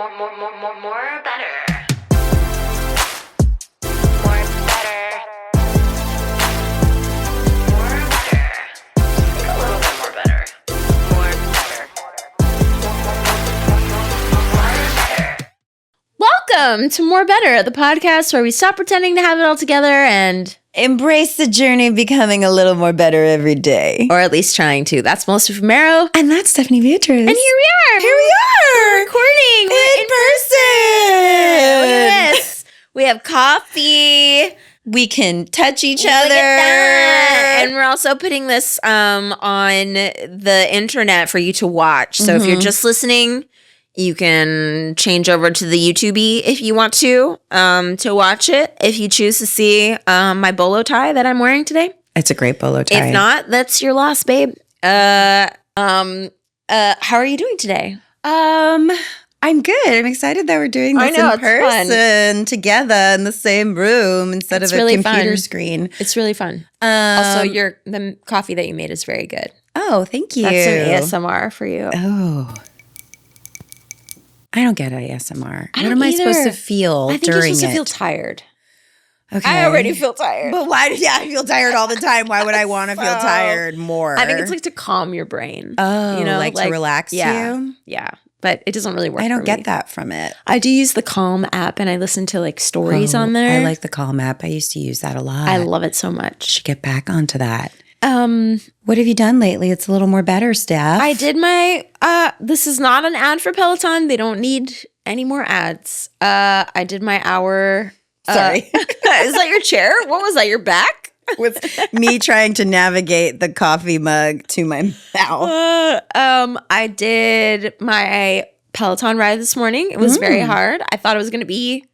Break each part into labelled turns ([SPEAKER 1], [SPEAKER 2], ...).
[SPEAKER 1] More better. More better. More better. A little bit more better. More better. More better.
[SPEAKER 2] Welcome to More Better, the podcast where we stop pretending to have it all together and
[SPEAKER 3] embrace the journey of becoming a little more better every day.
[SPEAKER 2] or at least trying to. That's Melissa Fumero.
[SPEAKER 3] And that's Stephanie Beatriz.
[SPEAKER 2] And here we are. We're recording. We're in person. Look at this. We have coffee.
[SPEAKER 3] We can touch each
[SPEAKER 2] Look
[SPEAKER 3] other.
[SPEAKER 2] at that. And we're also putting this on the internet for you to watch. So if you're just listening, you can change over to the YouTube if you want to watch it. If you choose to see my bolo tie that I'm wearing today.
[SPEAKER 3] It's a great bolo tie.
[SPEAKER 2] If not, that's your loss, babe. How are you doing today?
[SPEAKER 3] I'm good. I'm excited that we're doing
[SPEAKER 2] I
[SPEAKER 3] this
[SPEAKER 2] know,
[SPEAKER 3] in
[SPEAKER 2] it's fun.
[SPEAKER 3] person together in the same room instead
[SPEAKER 2] It's
[SPEAKER 3] of a
[SPEAKER 2] really
[SPEAKER 3] computer
[SPEAKER 2] fun.
[SPEAKER 3] screen.
[SPEAKER 2] It's really fun. Also, the coffee that you made is very good.
[SPEAKER 3] Oh, thank you.
[SPEAKER 2] That's some ASMR for you.
[SPEAKER 3] Oh. I don't get ASMR.
[SPEAKER 2] I
[SPEAKER 3] What
[SPEAKER 2] don't
[SPEAKER 3] am I supposed
[SPEAKER 2] either.
[SPEAKER 3] to feel
[SPEAKER 2] I think you're
[SPEAKER 3] during
[SPEAKER 2] supposed to feel
[SPEAKER 3] it?
[SPEAKER 2] tired.
[SPEAKER 3] Okay.
[SPEAKER 2] I already feel tired.
[SPEAKER 3] But why? Yeah, I feel tired all the time. Why would I want to feel
[SPEAKER 2] So,
[SPEAKER 3] tired more?
[SPEAKER 2] I think it's like to calm your brain.
[SPEAKER 3] oh,
[SPEAKER 2] you know,
[SPEAKER 3] like to relax
[SPEAKER 2] yeah,
[SPEAKER 3] you.
[SPEAKER 2] Yeah, but it doesn't really work.
[SPEAKER 3] I don't
[SPEAKER 2] for
[SPEAKER 3] get
[SPEAKER 2] me.
[SPEAKER 3] that from it.
[SPEAKER 2] I do use the Calm app, and I listen to like stories on there.
[SPEAKER 3] I like the Calm app. I used to use that a lot.
[SPEAKER 2] I love it so much.
[SPEAKER 3] Should get back onto that. What have you done lately? It's a little more better, Steph.
[SPEAKER 2] I did my. This is not an ad for Peloton. They don't need any more ads. I did my hour.
[SPEAKER 3] Sorry.
[SPEAKER 2] Is that your chair? What was that? Your back?
[SPEAKER 3] With me trying to navigate the coffee mug to my mouth.
[SPEAKER 2] I did my Peloton ride this morning. It was very hard. I thought it was going to be.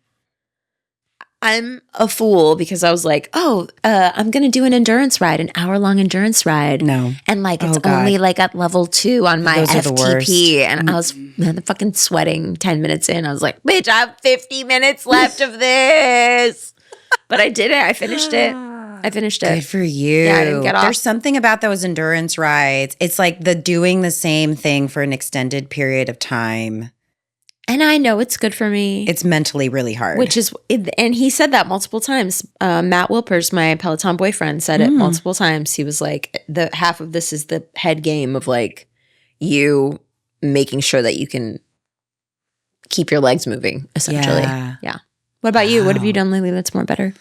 [SPEAKER 2] I'm a fool because I was like, I'm going to do an endurance ride, an hour-long endurance ride.
[SPEAKER 3] No.
[SPEAKER 2] And like, it's
[SPEAKER 3] Oh, God.
[SPEAKER 2] only like at level 2 on my
[SPEAKER 3] Those are the worst.
[SPEAKER 2] FTP. And I was fucking sweating 10 minutes in. I was like, bitch, I have 50 minutes left of this. But I did it. I finished it.
[SPEAKER 3] Good for you.
[SPEAKER 2] Yeah, I didn't get off.
[SPEAKER 3] There's something about those endurance rides. It's like the doing the same thing for an extended period of time.
[SPEAKER 2] And I know it's good for me.
[SPEAKER 3] It's mentally really hard.
[SPEAKER 2] And he said that multiple times. Matt Wilpers, my Peloton boyfriend, said it multiple times. He was like, the half of this is the head game of like you making sure that you can keep your legs moving, essentially. Yeah. What about you? What have you done lately that's more better?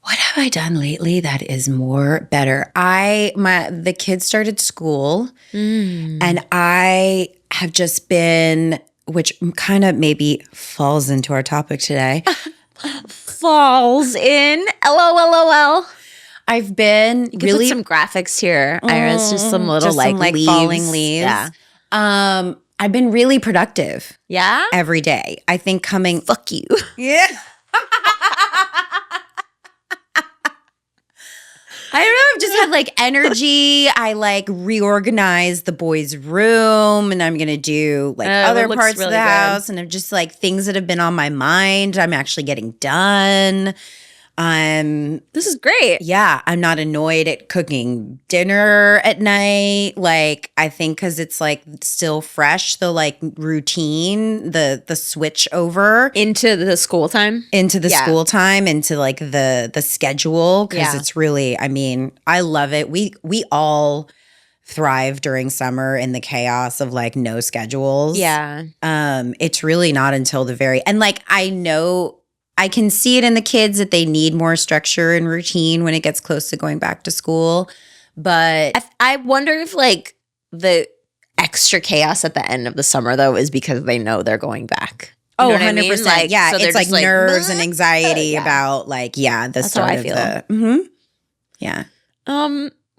[SPEAKER 3] What have I done lately that is more better? The kids started school and I have just been, which kind of maybe falls into our topic today.
[SPEAKER 2] Falls in. LOL.
[SPEAKER 3] I've been
[SPEAKER 2] You could
[SPEAKER 3] really
[SPEAKER 2] put some graphics here, Iris. Just some little
[SPEAKER 3] just some,
[SPEAKER 2] leaves.
[SPEAKER 3] falling leaves.
[SPEAKER 2] Yeah.
[SPEAKER 3] I've been really productive
[SPEAKER 2] Yeah?
[SPEAKER 3] every day. I think coming
[SPEAKER 2] Fuck you.
[SPEAKER 3] Yeah. I don't know. I've just had like energy. I like reorganized the boys' room and I'm going to do like other
[SPEAKER 2] it looks
[SPEAKER 3] parts of
[SPEAKER 2] really
[SPEAKER 3] the
[SPEAKER 2] good.
[SPEAKER 3] house. And I'm just like things that have been on my mind. I'm actually getting done.
[SPEAKER 2] This is great.
[SPEAKER 3] Yeah, I'm not annoyed at cooking dinner at night. Like, I think because it's like still fresh, the like routine, the switch over
[SPEAKER 2] Into the school time.
[SPEAKER 3] into the
[SPEAKER 2] Yeah.
[SPEAKER 3] school time, into like the schedule. Because
[SPEAKER 2] Yeah.
[SPEAKER 3] it's really, I mean, I love it. We all thrive during summer in the chaos of like no schedules.
[SPEAKER 2] Yeah.
[SPEAKER 3] It's really not until the very, and like I know I can see it in the kids that they need more structure and routine when it gets close to going back to school. But
[SPEAKER 2] I wonder if like the extra chaos at the end of the summer though is because they know they're going back. You know what I mean?
[SPEAKER 3] 100%.
[SPEAKER 2] Like,
[SPEAKER 3] yeah,
[SPEAKER 2] so they're
[SPEAKER 3] it's like
[SPEAKER 2] just
[SPEAKER 3] nerves and anxiety
[SPEAKER 2] yeah.
[SPEAKER 3] about like, the
[SPEAKER 2] That's
[SPEAKER 3] start
[SPEAKER 2] how I
[SPEAKER 3] of
[SPEAKER 2] feel.
[SPEAKER 3] the Yeah.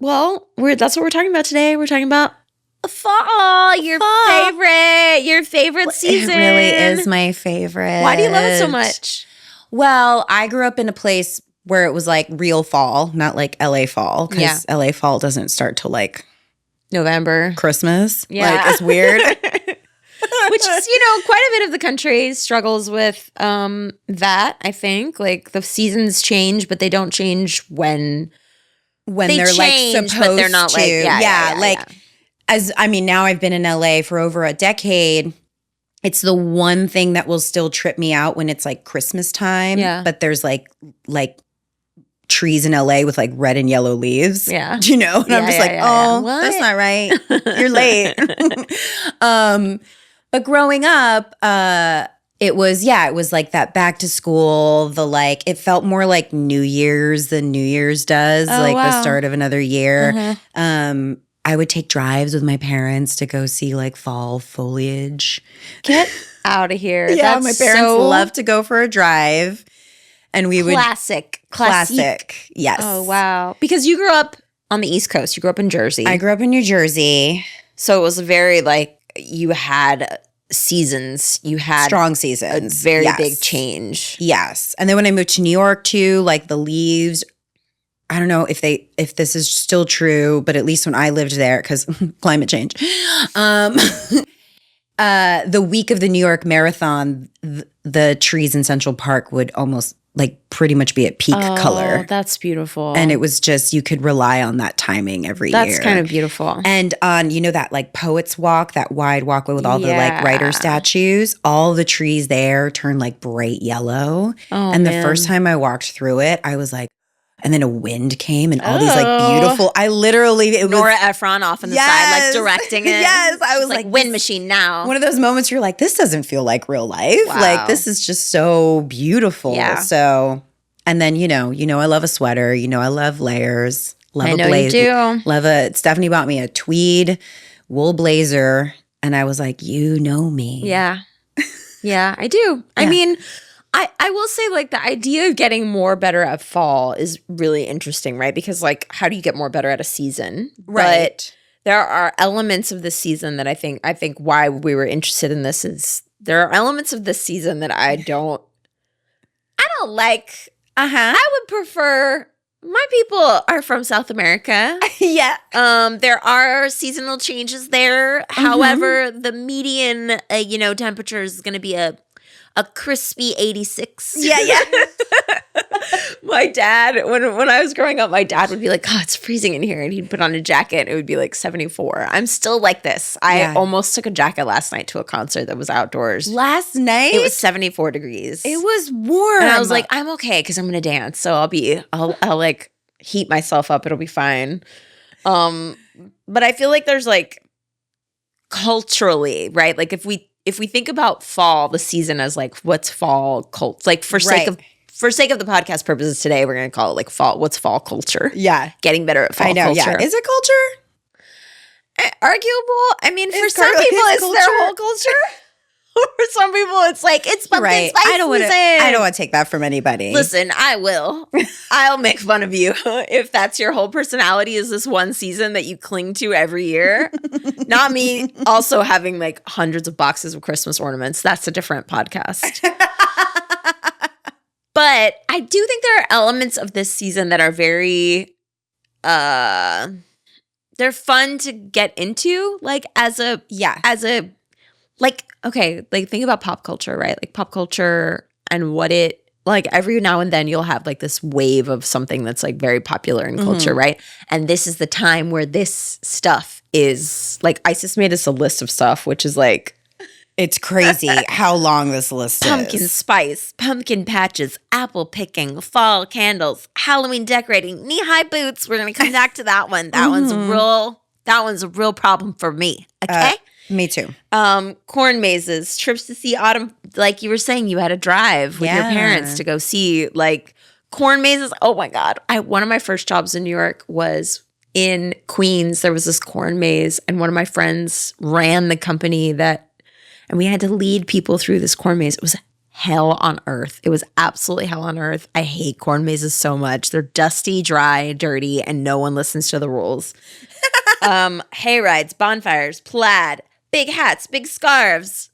[SPEAKER 2] Well, that's what we're talking about today. We're talking about fall, your favorite season.
[SPEAKER 3] It really is my favorite.
[SPEAKER 2] Why do you love it so much?
[SPEAKER 3] Well, I grew up in a place where it was like real fall, not like LA fall, because LA fall doesn't start till like
[SPEAKER 2] November.
[SPEAKER 3] Christmas.
[SPEAKER 2] Yeah.
[SPEAKER 3] Like, it's weird.
[SPEAKER 2] Which is, quite a bit of the country struggles with that, I think. Like the seasons change, but they don't change when they
[SPEAKER 3] they're
[SPEAKER 2] change,
[SPEAKER 3] like supposed
[SPEAKER 2] but they're not
[SPEAKER 3] to.
[SPEAKER 2] like,
[SPEAKER 3] Now I've been in LA for over a decade. It's the one thing that will still trip me out when it's like Christmas time.
[SPEAKER 2] Yeah.
[SPEAKER 3] But there's like trees in LA with like red and yellow leaves.
[SPEAKER 2] Yeah.
[SPEAKER 3] Do you know? And I'm just like, that's not right. You're late. But growing up, it was like that back to school, it felt more like New Year's than New Year's does, the start of another year. I would take drives with my parents to go see like fall foliage.
[SPEAKER 2] Get out of here.
[SPEAKER 3] Yeah,
[SPEAKER 2] That's
[SPEAKER 3] my parents
[SPEAKER 2] so
[SPEAKER 3] love to go for a drive. And we
[SPEAKER 2] classic.
[SPEAKER 3] Yes.
[SPEAKER 2] Oh, wow. Because you grew up on the East Coast. You grew up in Jersey.
[SPEAKER 3] I grew up in New Jersey.
[SPEAKER 2] So it was very like you had seasons. You had
[SPEAKER 3] strong seasons.
[SPEAKER 2] A very big change.
[SPEAKER 3] Yes. And then when I moved to New York too, like the leaves, I don't know if this is still true, but at least when I lived there, because climate change, the week of the New York Marathon, the trees in Central Park would almost like pretty much be at peak color.
[SPEAKER 2] That's beautiful.
[SPEAKER 3] And it was just, you could rely on that timing every year.
[SPEAKER 2] That's kind of beautiful.
[SPEAKER 3] And on, that like Poets Walk, that wide walkway with all the like writer statues, all the trees there turn like bright yellow. And the first time I walked through it, I was like, and then a wind came and all these like beautiful,
[SPEAKER 2] Nora Ephron off on the side, like directing it.
[SPEAKER 3] Yes. I was like
[SPEAKER 2] wind machine now.
[SPEAKER 3] One of those moments you're like, this doesn't feel like real life.
[SPEAKER 2] Wow.
[SPEAKER 3] Like this is just so beautiful.
[SPEAKER 2] Yeah.
[SPEAKER 3] So, and then, I love a sweater. I love layers. Love
[SPEAKER 2] I know
[SPEAKER 3] a blazer.
[SPEAKER 2] you do.
[SPEAKER 3] Stephanie bought me a tweed wool blazer and I was like, you know me.
[SPEAKER 2] Yeah. Yeah, I do. Yeah. I mean, I will say like the idea of getting more better at fall is really interesting, right? Because like how do you get more better at a season?
[SPEAKER 3] Right.
[SPEAKER 2] But there are elements of this season that I think why we were interested in this is there are elements of this season that I don't like. I would prefer my people are from South America.
[SPEAKER 3] Yeah.
[SPEAKER 2] There are seasonal changes there. However, the median temperature is going to be a crispy 86.
[SPEAKER 3] Yeah.
[SPEAKER 2] My dad, when I was growing up, my dad would be like, "Oh, it's freezing in here," and he'd put on a jacket. And it would be like 74. I'm still like this. I almost took a jacket last night to a concert that was outdoors.
[SPEAKER 3] Last night
[SPEAKER 2] it was 74 degrees.
[SPEAKER 3] It was warm,
[SPEAKER 2] and I was like, "I'm okay because I'm gonna dance, so I'll like heat myself up. It'll be fine." But I feel like there's like culturally, right? Like if we think about fall, the season as like what's fall cult, like for sake of the podcast purposes today, we're gonna call it like fall. What's fall culture?
[SPEAKER 3] Yeah,
[SPEAKER 2] getting better at fall.
[SPEAKER 3] I know.
[SPEAKER 2] Culture.
[SPEAKER 3] Yeah, is it culture?
[SPEAKER 2] Arguable. I mean, for some people, it's their whole culture. For some people, it's like it's pumpkin spice season.
[SPEAKER 3] I don't want to take that from anybody.
[SPEAKER 2] Listen, I will. I'll make fun of you if that's your whole personality. Is this one season that you cling to every year? Not me. Also having like hundreds of boxes of Christmas ornaments. That's a different podcast. But I do think there are elements of this season that are very, they're fun to get into. Like think about pop culture, right? Like pop culture and what it, like every now and then you'll have like this wave of something that's like very popular in culture, right? And this is the time where this stuff is like, Isis made us a list of stuff, which is like,
[SPEAKER 3] it's crazy how long this list
[SPEAKER 2] pumpkin
[SPEAKER 3] is.
[SPEAKER 2] Spice, pumpkin patches, apple picking, fall candles, Halloween decorating, knee-high boots. We're going to come back to that one. That one's a real problem for me. Okay?
[SPEAKER 3] Me too.
[SPEAKER 2] Corn mazes, trips to see autumn. Like you were saying, you had a drive with your parents to go see like corn mazes. Oh my God. One of my first jobs in New York was in Queens. There was this corn maze and one of my friends ran the company and we had to lead people through this corn maze. It was hell on earth. It was absolutely hell on earth. I hate corn mazes so much. They're dusty, dry, dirty, and no one listens to the rules. Hay rides, bonfires, plaid, big hats, big scarves.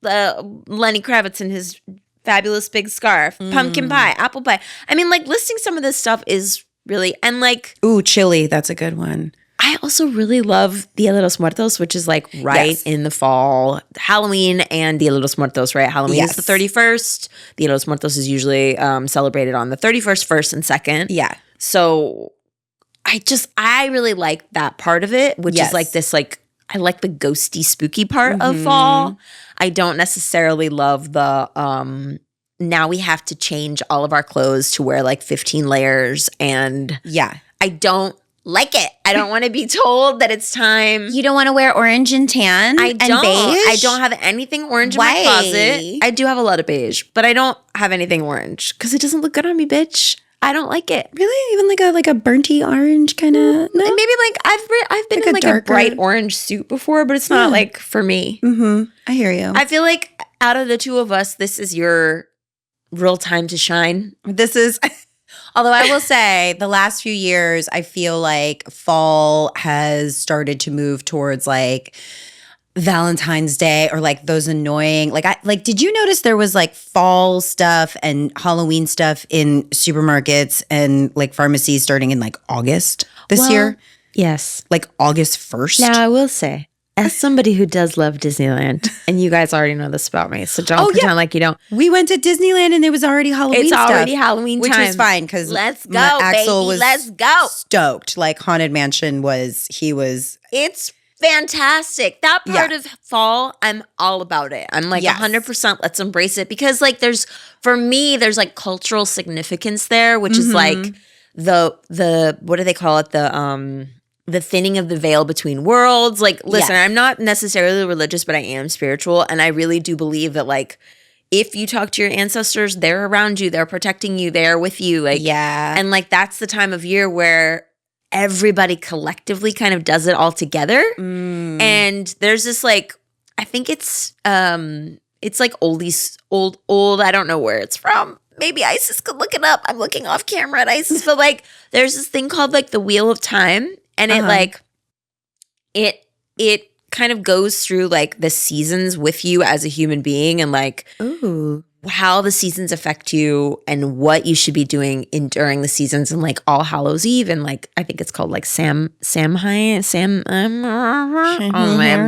[SPEAKER 2] Lenny Kravitz and his fabulous big scarf, pumpkin pie, apple pie. I mean, like listing some of this stuff is really, and like.
[SPEAKER 3] Ooh, chili. That's a good one.
[SPEAKER 2] I also really love Dia de los Muertos, which is like in the fall. Halloween and Dia de los Muertos, right? Halloween is the 31st. Dia de los Muertos is usually celebrated on the 31st, 1st, and 2nd.
[SPEAKER 3] Yeah.
[SPEAKER 2] So I really like that part of it, which is like this, like, I like the ghosty, spooky part of fall. I don't necessarily love the now we have to change all of our clothes to wear like 15 layers, and
[SPEAKER 3] Yeah.
[SPEAKER 2] I don't like it. I don't want to be told that it's time.
[SPEAKER 3] You don't want to wear orange and tan
[SPEAKER 2] I
[SPEAKER 3] and
[SPEAKER 2] don't.
[SPEAKER 3] beige?
[SPEAKER 2] I don't have anything orange
[SPEAKER 3] Why?
[SPEAKER 2] in my closet. I do have a lot of beige, but I don't have anything orange because it doesn't look good on me, bitch. I don't like it.
[SPEAKER 3] Really? Even like a burnty orange kind of? No?
[SPEAKER 2] Maybe like I've been
[SPEAKER 3] Like
[SPEAKER 2] in
[SPEAKER 3] a
[SPEAKER 2] like a
[SPEAKER 3] darker-
[SPEAKER 2] bright orange suit before, but it's not like for me.
[SPEAKER 3] Mm-hmm. I hear you.
[SPEAKER 2] I feel like out of the two of us, this is your real time to shine.
[SPEAKER 3] This is, although I will say the last few years, I feel like fall has started to move towards like Valentine's Day or like those annoying, did you notice there was like fall stuff and Halloween stuff in supermarkets and like pharmacies starting in like August this year?
[SPEAKER 2] Yes.
[SPEAKER 3] Like August 1st?
[SPEAKER 2] Now I will say, as somebody who does love Disneyland, and you guys already know this about me, so don't pretend like you don't.
[SPEAKER 3] We went to Disneyland and it was already Halloween
[SPEAKER 2] It's
[SPEAKER 3] stuff.
[SPEAKER 2] already Halloween
[SPEAKER 3] which
[SPEAKER 2] time.
[SPEAKER 3] was fine because
[SPEAKER 2] Let's go,
[SPEAKER 3] Axel
[SPEAKER 2] baby.
[SPEAKER 3] was
[SPEAKER 2] Let's go.
[SPEAKER 3] stoked. Like Haunted Mansion was,
[SPEAKER 2] It's fantastic. That part
[SPEAKER 3] Yeah.
[SPEAKER 2] of fall, I'm all about it. I'm like
[SPEAKER 3] Yes.
[SPEAKER 2] 100%. Let's embrace it because like for me, there's like cultural significance there, which is like the what do they call it? The thinning of the veil between worlds. Like, listen,
[SPEAKER 3] Yes.
[SPEAKER 2] I'm not necessarily religious, but I am spiritual. And I really do believe that, like, if you talk to your ancestors, they're around you, they're protecting you, they're with you. Like,
[SPEAKER 3] yeah.
[SPEAKER 2] and like, that's the time of year where everybody collectively kind of does it all together.
[SPEAKER 3] Mm.
[SPEAKER 2] And there's this, like, I think it's like oldies, old. I don't know where it's from. Maybe Isis could look it up. I'm looking off camera at Isis, but like, there's this thing called like the Wheel of Time. And it like it kind of goes through like the seasons with you as a human being and like how the seasons affect you and what you should be doing during the seasons and like All Hallows Eve and like I think it's called like I'm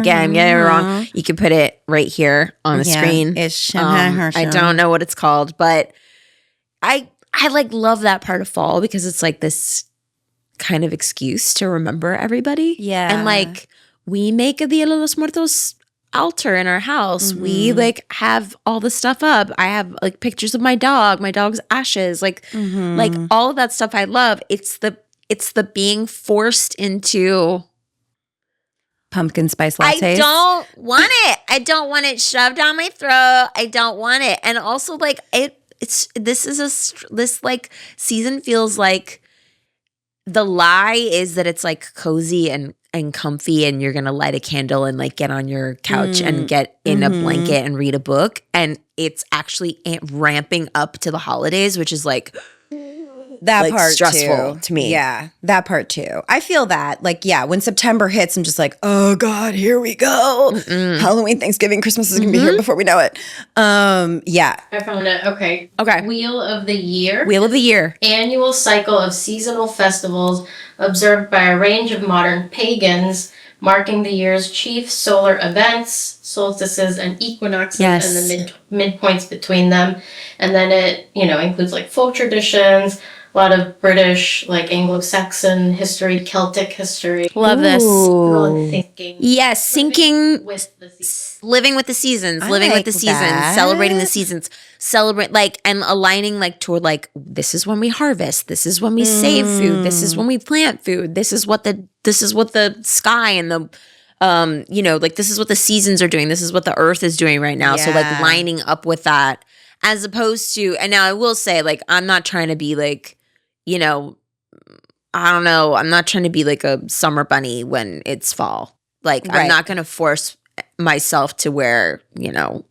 [SPEAKER 2] getting it wrong. You can put it right here on the screen. I don't know what it's called, but I like love that part of fall because it's like this kind of excuse to remember everybody.
[SPEAKER 3] Yeah.
[SPEAKER 2] And like we make a Dia de los Muertos altar in our house. We like have all the stuff up. I have like pictures of my dog's ashes, like all of that stuff I love. It's the being forced into
[SPEAKER 3] pumpkin spice lattes.
[SPEAKER 2] I don't want it. I don't want it shoved down my throat. I don't want it. And also like this like season feels like the lie is that it's like cozy and comfy and you're gonna light a candle and like get on your couch and get in a blanket and read a book, and it's actually ramping up to the holidays, which is like
[SPEAKER 3] that
[SPEAKER 2] like,
[SPEAKER 3] part
[SPEAKER 2] stressful
[SPEAKER 3] too.
[SPEAKER 2] to me.
[SPEAKER 3] Yeah, that part too. I feel that. Like, yeah, when September hits, I'm just like, oh God, here we go. Halloween, Thanksgiving, Christmas is gonna be here before we know it. Yeah.
[SPEAKER 4] I found it. Okay.
[SPEAKER 2] Okay.
[SPEAKER 4] Wheel of the Year.
[SPEAKER 2] Wheel of the Year.
[SPEAKER 4] Annual cycle of seasonal festivals observed by a range of modern pagans, marking the year's chief solar events, solstices and equinoxes,
[SPEAKER 2] Yes.
[SPEAKER 4] and the midpoints between them. And then it, includes like folk traditions, a lot of British, like Anglo-Saxon history, Celtic history.
[SPEAKER 2] Love this.
[SPEAKER 4] Really thinking.
[SPEAKER 2] Yes, syncing
[SPEAKER 4] With the seasons.
[SPEAKER 2] living with the seasons,
[SPEAKER 3] I
[SPEAKER 2] living
[SPEAKER 3] like
[SPEAKER 2] with the seasons,
[SPEAKER 3] that.
[SPEAKER 2] celebrating the seasons, celebrate like and aligning like toward like this is when we harvest, this is when we save food, this is when we plant food, this is what the sky and the like this is what the seasons are doing, this is what the earth is doing right now. So like
[SPEAKER 3] Yeah.
[SPEAKER 2] lining up with that as opposed to, and now I will say like I'm not trying to be like, I don't know, I'm not trying to be like a summer bunny when it's fall. Like I'm
[SPEAKER 3] Right.
[SPEAKER 2] not going to force myself to wear,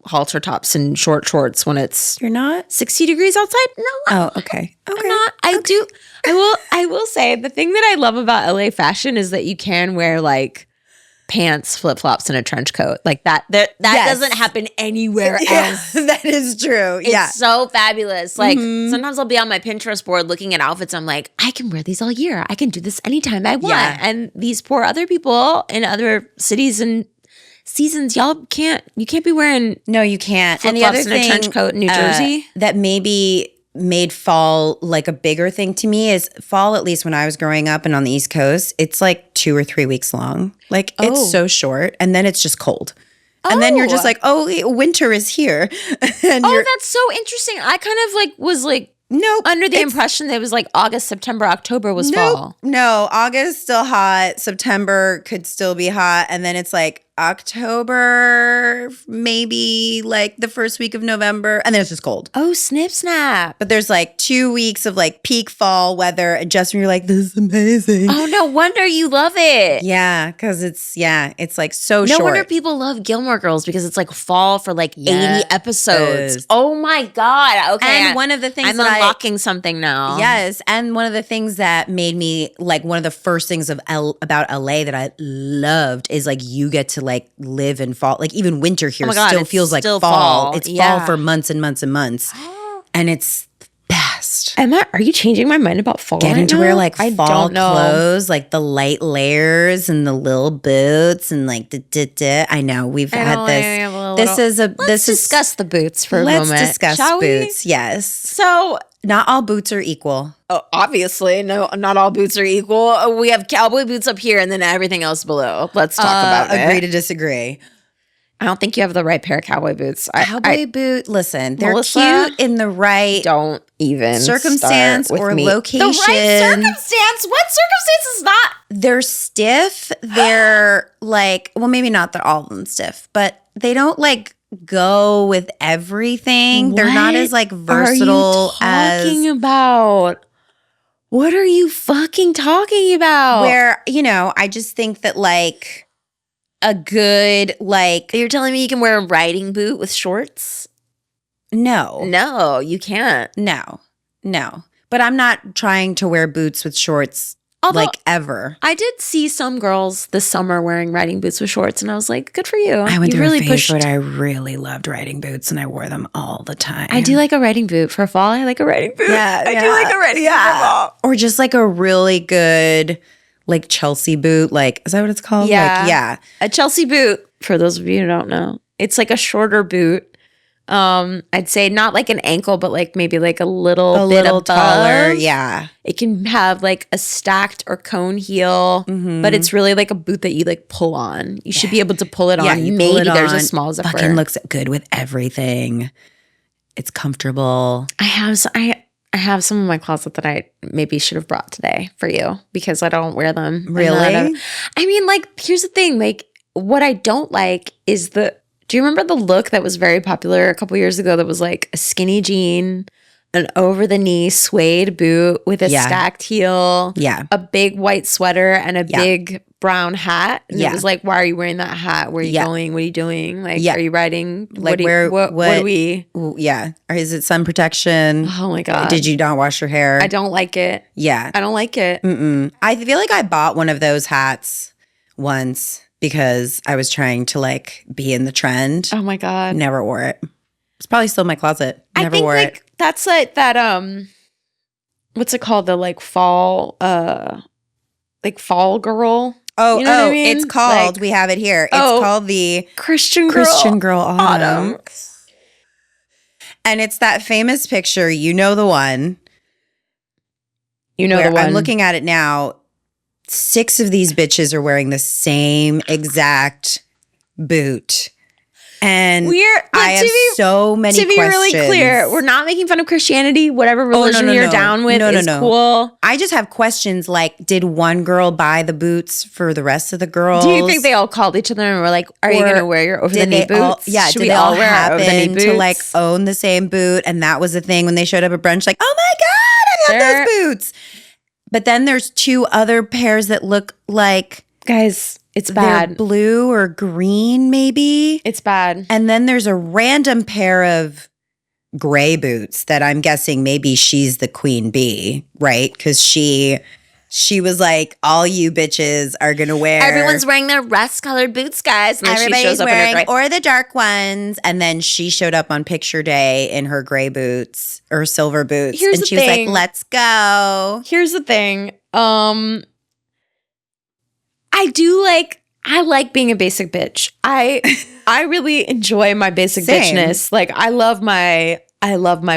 [SPEAKER 2] halter tops and short shorts when it's
[SPEAKER 3] You're not?
[SPEAKER 2] 60 degrees outside. No,
[SPEAKER 3] Oh, okay. Okay.
[SPEAKER 2] I'm not. I will say the thing that I love about LA fashion is that you can wear like pants, flip-flops, and a trench coat. Like that
[SPEAKER 3] Yes.
[SPEAKER 2] doesn't happen anywhere else.
[SPEAKER 3] That is true.
[SPEAKER 2] It's
[SPEAKER 3] Yeah.
[SPEAKER 2] so fabulous. Like sometimes I'll be on my Pinterest board looking at outfits. I'm like, I can wear these all year. I can do this anytime I want.
[SPEAKER 3] Yeah.
[SPEAKER 2] And these poor other people in other cities and seasons, you can't be wearing
[SPEAKER 3] No, you can't. And the
[SPEAKER 2] flip-flops
[SPEAKER 3] other
[SPEAKER 2] and a
[SPEAKER 3] thing
[SPEAKER 2] trench coat in New Jersey.
[SPEAKER 3] that maybe made fall like a bigger thing to me is fall, at least when I was growing up and on the East Coast, it's like 2 or 3 weeks long. Like
[SPEAKER 2] Oh.
[SPEAKER 3] it's so short and then it's just cold. And then you're just
[SPEAKER 2] Oh.
[SPEAKER 3] like, oh, winter is here. And
[SPEAKER 2] Oh,
[SPEAKER 3] you're,
[SPEAKER 2] that's so interesting. I kind of like was like
[SPEAKER 3] nope.
[SPEAKER 2] under the
[SPEAKER 3] it's-
[SPEAKER 2] impression that it was like August, September, October was
[SPEAKER 3] Nope.
[SPEAKER 2] fall.
[SPEAKER 3] No, August still hot. September could still be hot. And then it's like October, maybe like the first week of November. And then it's just cold.
[SPEAKER 2] Oh, snip snap.
[SPEAKER 3] But there's like 2 weeks of like peak fall weather. And just when you're like, this is amazing.
[SPEAKER 2] Oh, no wonder you love it.
[SPEAKER 3] Yeah, because it's like so
[SPEAKER 2] No
[SPEAKER 3] short.
[SPEAKER 2] wonder people love Gilmore Girls because it's like fall for like 80
[SPEAKER 3] Yes.
[SPEAKER 2] episodes. Oh my God. Okay.
[SPEAKER 3] And one of the things
[SPEAKER 2] I'm
[SPEAKER 3] that
[SPEAKER 2] unlocking something now.
[SPEAKER 3] Yes, and one of the things that made me like one of the first things about LA that I loved is like you get to like live in fall. Like even winter here
[SPEAKER 2] Oh my God,
[SPEAKER 3] still
[SPEAKER 2] it's
[SPEAKER 3] feels like
[SPEAKER 2] still
[SPEAKER 3] fall.
[SPEAKER 2] fall.
[SPEAKER 3] It's
[SPEAKER 2] Yeah.
[SPEAKER 3] fall for months and months and months, and it's the best.
[SPEAKER 2] Are you changing my mind about fall?
[SPEAKER 3] Getting
[SPEAKER 2] right
[SPEAKER 3] to wear
[SPEAKER 2] now?
[SPEAKER 3] like
[SPEAKER 2] I
[SPEAKER 3] fall
[SPEAKER 2] don't know.
[SPEAKER 3] clothes, like the light layers and the little boots and like the. I know we've had this. This is a.
[SPEAKER 2] Let's
[SPEAKER 3] This is
[SPEAKER 2] discuss the boots for a
[SPEAKER 3] Let's
[SPEAKER 2] moment.
[SPEAKER 3] discuss
[SPEAKER 2] shall we?
[SPEAKER 3] boots. Yes,
[SPEAKER 2] So,
[SPEAKER 3] not all boots are equal.
[SPEAKER 2] obviously, no, not all boots are equal. We have cowboy boots up here and then everything else below. Let's talk about
[SPEAKER 3] Agree
[SPEAKER 2] it.
[SPEAKER 3] to disagree.
[SPEAKER 2] I don't think you have the right pair of cowboy boots.
[SPEAKER 3] Cowboy boot. Listen, they're
[SPEAKER 2] Melissa,
[SPEAKER 3] cute in the right
[SPEAKER 2] don't even
[SPEAKER 3] circumstance
[SPEAKER 2] start with
[SPEAKER 3] or
[SPEAKER 2] me.
[SPEAKER 3] location.
[SPEAKER 2] The right circumstance? What circumstance is not?
[SPEAKER 3] They're stiff. They're like, well, maybe not. They're all of them stiff, but they don't like go with everything. They're not as like versatile
[SPEAKER 2] Are you talking
[SPEAKER 3] as
[SPEAKER 2] about? What are you fucking talking about?
[SPEAKER 3] where I just think that like a good like
[SPEAKER 2] You're telling me you can wear a riding boot with shorts?
[SPEAKER 3] no.
[SPEAKER 2] No, you can't.
[SPEAKER 3] No. But I'm not trying to wear boots with shorts
[SPEAKER 2] Although
[SPEAKER 3] like ever.
[SPEAKER 2] I did see some girls this summer wearing riding boots with shorts, and I was like, good for you.
[SPEAKER 3] I went
[SPEAKER 2] you
[SPEAKER 3] through
[SPEAKER 2] really
[SPEAKER 3] a phase
[SPEAKER 2] pushed.
[SPEAKER 3] where I really loved riding boots and I wore them all the time.
[SPEAKER 2] I do like a riding boot for fall. I like a riding boot. I do like a riding boot for fall.
[SPEAKER 3] Or just like a really good like Chelsea boot. Like, is that what it's called?
[SPEAKER 2] Yeah.
[SPEAKER 3] Like, yeah.
[SPEAKER 2] A Chelsea boot, for those of you who don't know, it's like a shorter boot. I'd say not like an ankle, but like maybe like a little bit
[SPEAKER 3] little
[SPEAKER 2] above.
[SPEAKER 3] taller. Yeah.
[SPEAKER 2] It can have like a stacked or cone heel, but it's really like a boot that you like pull on. You should be able to pull it on.
[SPEAKER 3] you pull
[SPEAKER 2] Maybe
[SPEAKER 3] it
[SPEAKER 2] there's a
[SPEAKER 3] on.
[SPEAKER 2] small zipper.
[SPEAKER 3] Fucking looks good with everything. It's comfortable.
[SPEAKER 2] I have some in my closet that I maybe should have brought today for you because I don't wear them.
[SPEAKER 3] Really?
[SPEAKER 2] I mean, like, here's the thing. Like, what I don't like is do you remember the look that was very popular a couple years ago that was like a skinny jean, an over-the-knee suede boot with a
[SPEAKER 3] Yeah.
[SPEAKER 2] stacked heel,
[SPEAKER 3] Yeah.
[SPEAKER 2] a big white sweater, and a big brown hat? And
[SPEAKER 3] Yeah.
[SPEAKER 2] it was like, why are you wearing that hat? Where are you
[SPEAKER 3] Yeah.
[SPEAKER 2] going? What are you doing? Like,
[SPEAKER 3] Yeah.
[SPEAKER 2] are you riding?
[SPEAKER 3] Like,
[SPEAKER 2] what
[SPEAKER 3] what-
[SPEAKER 2] do we?
[SPEAKER 3] Ooh, yeah. Or is it sun protection?
[SPEAKER 2] Oh my God.
[SPEAKER 3] Did you not wash your hair?
[SPEAKER 2] I don't like it.
[SPEAKER 3] Yeah.
[SPEAKER 2] I don't like it.
[SPEAKER 3] Mm-mm. I feel like I bought one of those hats once because I was trying to like be in the trend.
[SPEAKER 2] Oh my God.
[SPEAKER 3] Never wore it. It's probably still in my closet. Never
[SPEAKER 2] I think
[SPEAKER 3] wore
[SPEAKER 2] like
[SPEAKER 3] it.
[SPEAKER 2] that's like that what's it called? The like fall girl.
[SPEAKER 3] Oh,
[SPEAKER 2] you know what I mean?
[SPEAKER 3] it's called.
[SPEAKER 2] Like-
[SPEAKER 3] we have it here. It's
[SPEAKER 2] Oh,
[SPEAKER 3] called the
[SPEAKER 2] Christian
[SPEAKER 3] Girl Autumn. And it's that famous picture, you know the one.
[SPEAKER 2] You know
[SPEAKER 3] where
[SPEAKER 2] the one.
[SPEAKER 3] I'm looking at it now. 6 of these bitches are wearing the same exact boot. And I have so many
[SPEAKER 2] to be really
[SPEAKER 3] questions.
[SPEAKER 2] clear, we're not making fun of Christianity. Whatever religion you're down with is cool.
[SPEAKER 3] I just have questions like, did one girl buy the boots for the rest of the girls?
[SPEAKER 2] Do you think they all called each other and were like, "Are you
[SPEAKER 3] Or
[SPEAKER 2] going to wear your over the
[SPEAKER 3] did
[SPEAKER 2] knee
[SPEAKER 3] they all-
[SPEAKER 2] boots?
[SPEAKER 3] Yeah,
[SPEAKER 2] Should
[SPEAKER 3] did
[SPEAKER 2] we
[SPEAKER 3] they
[SPEAKER 2] all
[SPEAKER 3] all
[SPEAKER 2] wear over the knee
[SPEAKER 3] happen
[SPEAKER 2] boots?"
[SPEAKER 3] to like own the same boot? And that was the thing when they showed up at brunch, like, oh my God, I love those boots. But then there's 2 other pairs that look like
[SPEAKER 2] Guys, it's
[SPEAKER 3] they're
[SPEAKER 2] bad.
[SPEAKER 3] blue or green, maybe.
[SPEAKER 2] It's bad.
[SPEAKER 3] And then there's a random pair of gray boots that I'm guessing maybe she's the queen bee, right? Because she was like, all you bitches are gonna wear.
[SPEAKER 2] Everyone's wearing their rust-colored boots, guys. And then she
[SPEAKER 3] Everybody's
[SPEAKER 2] shows up
[SPEAKER 3] wearing,
[SPEAKER 2] in her gray.
[SPEAKER 3] or the dark ones. And then she showed up on picture day in her gray boots or silver boots.
[SPEAKER 2] Here's
[SPEAKER 3] and
[SPEAKER 2] the
[SPEAKER 3] she was
[SPEAKER 2] thing.
[SPEAKER 3] like, let's go.
[SPEAKER 2] Here's the thing. I like being a basic bitch. I really enjoy my basic
[SPEAKER 3] Same.
[SPEAKER 2] bitchness. Like I love my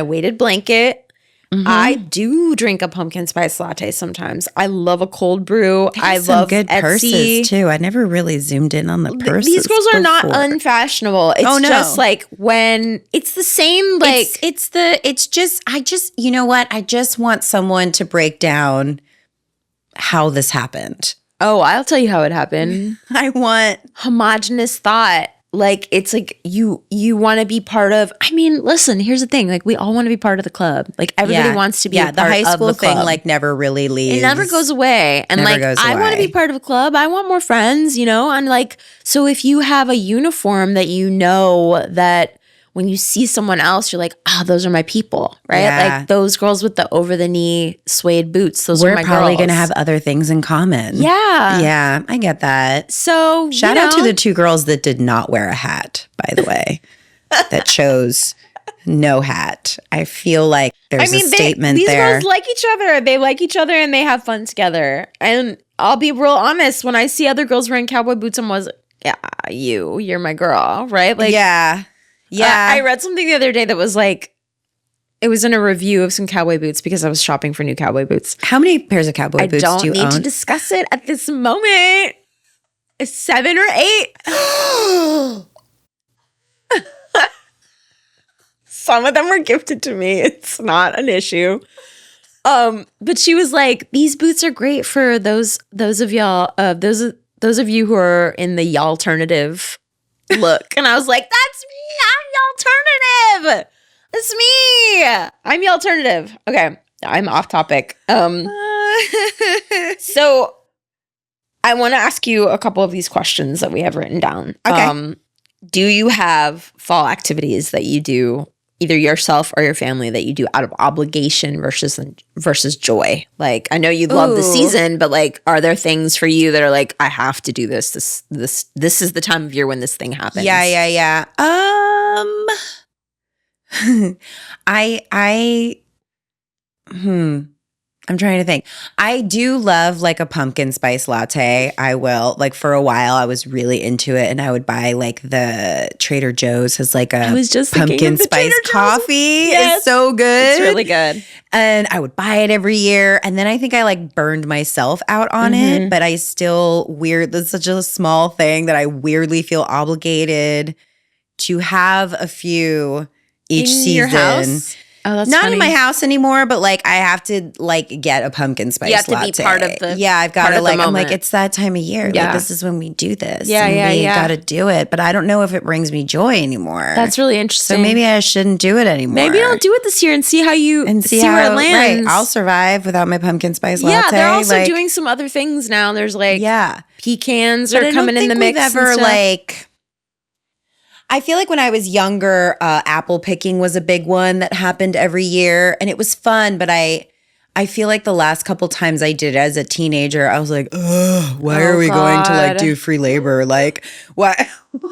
[SPEAKER 2] weighted blanket. I do drink a pumpkin spice latte sometimes. I love a cold brew. I
[SPEAKER 3] Some
[SPEAKER 2] love
[SPEAKER 3] good
[SPEAKER 2] Etsy.
[SPEAKER 3] purses too. I never really zoomed in on the purses.
[SPEAKER 2] These girls are not
[SPEAKER 3] before.
[SPEAKER 2] unfashionable. It's
[SPEAKER 3] no.
[SPEAKER 2] just like when it's the same like
[SPEAKER 3] I just you know what? I just want someone to break down how this happened.
[SPEAKER 2] oh, I'll tell you how it happened.
[SPEAKER 3] I want
[SPEAKER 2] Homogenous thought. Like it's like you want to be part of. I mean, listen. Here's the thing. Like we all want to be part of the club. Like everybody wants to be.
[SPEAKER 3] the
[SPEAKER 2] part
[SPEAKER 3] high school
[SPEAKER 2] of the
[SPEAKER 3] thing
[SPEAKER 2] club.
[SPEAKER 3] like never really leaves.
[SPEAKER 2] It never goes away. And
[SPEAKER 3] Never
[SPEAKER 2] like
[SPEAKER 3] goes
[SPEAKER 2] I want to
[SPEAKER 3] away.
[SPEAKER 2] be part of a club. I want more friends, you know? And like so if you have a uniform that you know that when you see someone else, you're like, oh, those are my people, right?
[SPEAKER 3] Yeah.
[SPEAKER 2] Like those girls with the over the knee suede boots. Those are
[SPEAKER 3] We're
[SPEAKER 2] my
[SPEAKER 3] probably
[SPEAKER 2] girls.
[SPEAKER 3] gonna have other things in common.
[SPEAKER 2] Yeah.
[SPEAKER 3] Yeah, I get that.
[SPEAKER 2] So
[SPEAKER 3] Shout out to the two girls that did not wear a hat, by the way, that chose no hat. I feel like there's a statement
[SPEAKER 2] these
[SPEAKER 3] there.
[SPEAKER 2] girls like each other. They like each other and they have fun together. And I'll be real honest, when I see other girls wearing cowboy boots, I'm always like, yeah, you're my girl, right? Like
[SPEAKER 3] yeah.
[SPEAKER 2] I read something the other day that was like, it was in a review of some cowboy boots because I was shopping for new cowboy boots.
[SPEAKER 3] How many pairs of cowboy
[SPEAKER 2] I
[SPEAKER 3] boots
[SPEAKER 2] don't
[SPEAKER 3] do you
[SPEAKER 2] need
[SPEAKER 3] own?
[SPEAKER 2] to discuss it at this moment. It's 7 or 8. Some of them were gifted to me. It's not an issue. But she was like, these boots are great for those of y'all, those of you who are in the y'alternative look. And I was like, that's me. I'm y'alternative. That's me. I'm y'alternative. Okay. I'm off topic. So I want to ask you a couple of these questions that we have written down.
[SPEAKER 3] Okay.
[SPEAKER 2] Do you have fall activities that you do, either yourself or your family, that you do out of obligation versus joy? Like, I know you love the season, but like, are there things for you that are like, I have to do this. This is the time of year when this thing happens.
[SPEAKER 3] Yeah. I'm trying to think. I do love like a pumpkin spice latte. I will. Like for a while I was really into it and I would buy like the Trader Joe's has like a
[SPEAKER 2] I was just thinking
[SPEAKER 3] pumpkin
[SPEAKER 2] of the
[SPEAKER 3] spice
[SPEAKER 2] Trader Joe's.
[SPEAKER 3] coffee.
[SPEAKER 2] Yes.
[SPEAKER 3] It's so good.
[SPEAKER 2] It's really good.
[SPEAKER 3] And I would buy it every year. And then I think I like burned myself out on it, but I still that's such a small thing that I weirdly feel obligated to have a few each
[SPEAKER 2] In
[SPEAKER 3] season.
[SPEAKER 2] your house? Oh, that's
[SPEAKER 3] Not
[SPEAKER 2] funny.
[SPEAKER 3] in my house anymore, but like I have to like get a pumpkin spice
[SPEAKER 2] You have to
[SPEAKER 3] latte.
[SPEAKER 2] be part of the
[SPEAKER 3] Yeah, I've got
[SPEAKER 2] part
[SPEAKER 3] to
[SPEAKER 2] of the
[SPEAKER 3] like I'm like
[SPEAKER 2] moment.
[SPEAKER 3] it's that time of year.
[SPEAKER 2] Yeah.
[SPEAKER 3] Like this is when we do this.
[SPEAKER 2] Yeah,
[SPEAKER 3] and
[SPEAKER 2] yeah,
[SPEAKER 3] we
[SPEAKER 2] yeah.
[SPEAKER 3] got to do it, but I don't know if it brings me joy anymore.
[SPEAKER 2] That's really interesting.
[SPEAKER 3] so maybe I shouldn't do it anymore.
[SPEAKER 2] Maybe I'll do it this year and see how you
[SPEAKER 3] and see
[SPEAKER 2] where
[SPEAKER 3] how
[SPEAKER 2] it lands.
[SPEAKER 3] Right, I'll survive without my pumpkin spice latte.
[SPEAKER 2] Yeah, they're also
[SPEAKER 3] like,
[SPEAKER 2] doing some other things now. There's like pecans
[SPEAKER 3] But
[SPEAKER 2] are
[SPEAKER 3] I
[SPEAKER 2] coming
[SPEAKER 3] don't
[SPEAKER 2] in the
[SPEAKER 3] think
[SPEAKER 2] mix.
[SPEAKER 3] we've ever
[SPEAKER 2] and stuff.
[SPEAKER 3] like. I feel like when I was younger, apple picking was a big one that happened every year, and it was fun. But I feel like the last couple times I did it as a teenager, I was like, ugh, why are we going to like
[SPEAKER 2] God.
[SPEAKER 3] do free labor? Like, why?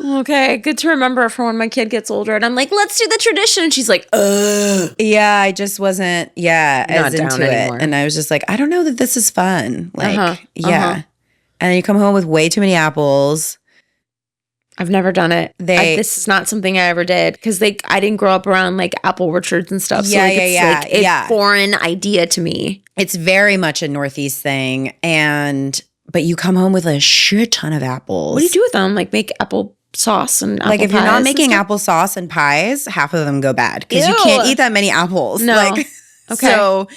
[SPEAKER 2] Okay, good to remember for when my kid gets older. And I'm like, let's do the tradition. And she's like,
[SPEAKER 3] Yeah, I just wasn't,
[SPEAKER 2] Not
[SPEAKER 3] as
[SPEAKER 2] down
[SPEAKER 3] into
[SPEAKER 2] anymore.
[SPEAKER 3] it. And I was just like, I don't know that this is fun. Like,
[SPEAKER 2] Uh-huh,
[SPEAKER 3] yeah.
[SPEAKER 2] uh-huh.
[SPEAKER 3] And then you come home with way too many apples.
[SPEAKER 2] I've never done it. This is not something I ever did because I didn't grow up around like apple orchards and stuff. So
[SPEAKER 3] Yeah,
[SPEAKER 2] like,
[SPEAKER 3] yeah,
[SPEAKER 2] it's
[SPEAKER 3] yeah,
[SPEAKER 2] like a
[SPEAKER 3] yeah.
[SPEAKER 2] foreign idea to me.
[SPEAKER 3] It's very much a Northeast thing. But you come home with a shit ton of apples.
[SPEAKER 2] What do you do with them? Like make apple sauce and apple
[SPEAKER 3] Like if you're
[SPEAKER 2] pies
[SPEAKER 3] not
[SPEAKER 2] and
[SPEAKER 3] making
[SPEAKER 2] stuff?
[SPEAKER 3] applesauce and pies, half of them go bad because you
[SPEAKER 2] Ew.
[SPEAKER 3] can't eat that many apples.
[SPEAKER 2] No.
[SPEAKER 3] Like,
[SPEAKER 2] Okay.
[SPEAKER 3] So,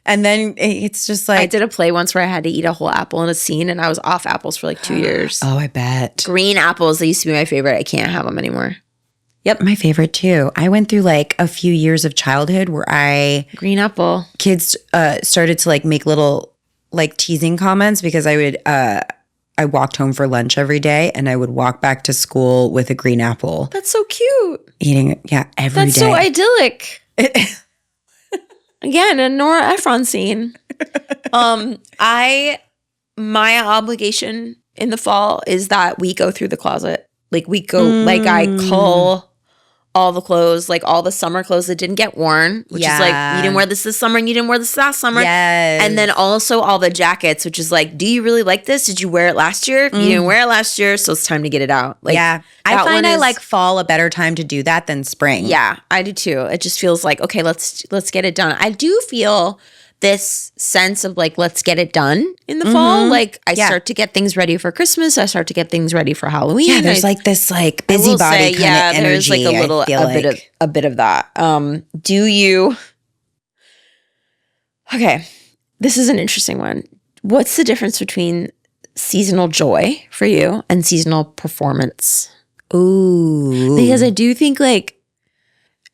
[SPEAKER 3] and then it's just like,
[SPEAKER 2] I did a play once where I had to eat a whole apple in a scene and I was off apples for like 2 years.
[SPEAKER 3] oh, I bet.
[SPEAKER 2] Green apples, they used to be my favorite. I can't have them anymore.
[SPEAKER 3] My favorite too. I went through like a few years of childhood where
[SPEAKER 2] Green apple.
[SPEAKER 3] kids started to like make little like teasing comments because I walked home for lunch every day and I would walk back to school with a green apple
[SPEAKER 2] That's so cute.
[SPEAKER 3] eating it. Yeah, every day.
[SPEAKER 2] That's so idyllic. Again, a Nora Ephron scene. My obligation in the fall is that we go through the closet. Like we go, like I cull all the clothes, like all the summer clothes that didn't get worn, which is like, you didn't wear this summer and you didn't wear this last summer.
[SPEAKER 3] Yes.
[SPEAKER 2] And then also all the jackets, which is like, do you really like this? Did you wear it last year? You didn't wear it last year, so it's time to get it out. Like,
[SPEAKER 3] I find I like fall a better time to do that than spring.
[SPEAKER 2] Yeah, I do too. It just feels like, okay, let's get it done. I do feel this sense of like, let's get it done in the fall. Like I start to get things ready for Christmas. I start to get things ready for Halloween.
[SPEAKER 3] Yeah, there's like this like busybody kind of energy.
[SPEAKER 2] There's like a bit of that. Do you? Okay, this is an interesting one. What's the difference between seasonal joy for you and seasonal performance?
[SPEAKER 3] Ooh,
[SPEAKER 2] Because I do think like,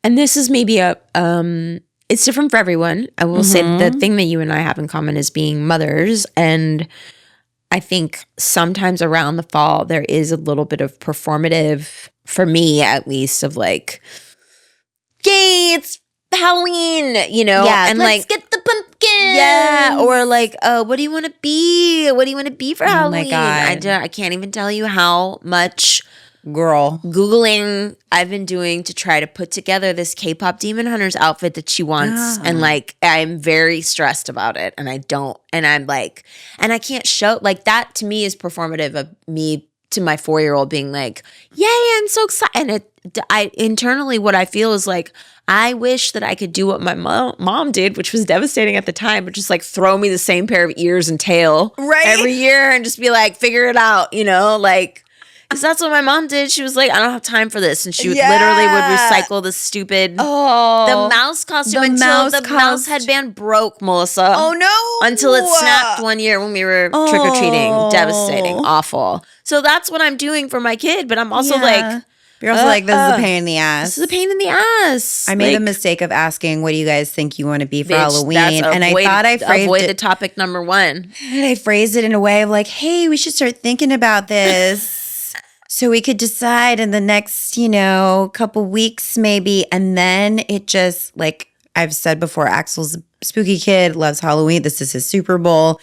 [SPEAKER 2] and this is maybe it's different for everyone. I will say the thing that you and I have in common is being mothers. And I think sometimes around the fall, there is a little bit of performative, for me at least, of like, yay, it's Halloween, you know?
[SPEAKER 3] yeah,
[SPEAKER 2] and
[SPEAKER 3] let's
[SPEAKER 2] like,
[SPEAKER 3] get the pumpkin.
[SPEAKER 2] yeah, or like, what do you want to be? What do you want to be for Halloween?
[SPEAKER 3] my God.
[SPEAKER 2] I can't even tell you how much
[SPEAKER 3] Girl.
[SPEAKER 2] Googling I've been doing to try to put together this K-pop Demon Hunters outfit that she wants. And like, I'm very stressed about it. And I'm like, and I can't show, like that to me is performative of me to my 4-year-old being like, yay, I'm so excited. And I internally, what I feel is like, I wish that I could do what my mom did, which was devastating at the time, but just like throw me the same pair of ears and tail every year and just be like, figure it out, you know, like. Because that's what my mom did. She was like, I don't have time for this. And she would literally would recycle the stupid, the mouse costume until the mouse headband broke, Melissa.
[SPEAKER 3] Oh, no.
[SPEAKER 2] Until it snapped one year when we were trick-or-treating. Devastating. Awful. So that's what I'm doing for my kid. But I'm also like,
[SPEAKER 3] you're also like, this is a pain in the ass.
[SPEAKER 2] This is a pain in the ass.
[SPEAKER 3] I made the mistake of asking, what do you guys think you want to be for Halloween? And I thought I phrased
[SPEAKER 2] avoid
[SPEAKER 3] it.
[SPEAKER 2] the topic number one.
[SPEAKER 3] And I phrased it in a way of like, hey, we should start thinking about this. So we could decide in the next, couple weeks maybe. And then it just, like I've said before, Axel's a spooky kid, loves Halloween. This is his Super Bowl.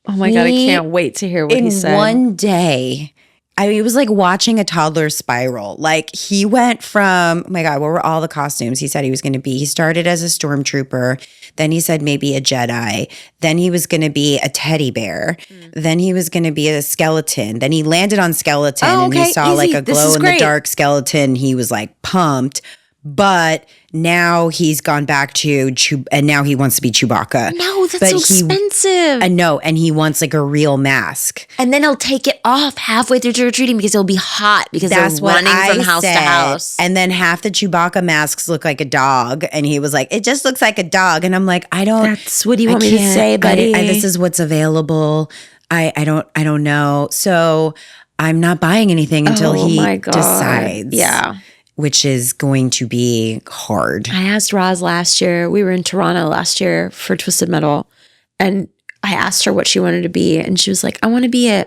[SPEAKER 2] Oh my God, I can't wait to hear what he said.
[SPEAKER 3] In one day, it was like watching a toddler spiral. Like he went from, oh my God, what were all the costumes he said he was going to be? He started as a stormtrooper. Then he said maybe a Jedi. Then he was going to be a teddy bear. Then he was going to be a skeleton. Then he landed on skeleton and he saw like a glow in the dark skeleton. He was like pumped. But now he's gone back to and now he wants to be Chewbacca.
[SPEAKER 2] No, that's so expensive.
[SPEAKER 3] I know, and he wants like a real mask.
[SPEAKER 2] And then he'll take it off halfway through trick-or-treating because it'll be hot because
[SPEAKER 3] That's
[SPEAKER 2] they're running from house to house.
[SPEAKER 3] And then half the Chewbacca masks look like a dog. And he was like, it just looks like a dog. And I'm like, I don't.
[SPEAKER 2] That's what do you want me to say, buddy?
[SPEAKER 3] This is what's available. I don't know. So I'm not buying anything until he decides.
[SPEAKER 2] Yeah.
[SPEAKER 3] Which is going to be hard.
[SPEAKER 2] I asked Roz last year. We were in Toronto last year for Twisted Metal. And I asked her what she wanted to be. And she was like, I want to be a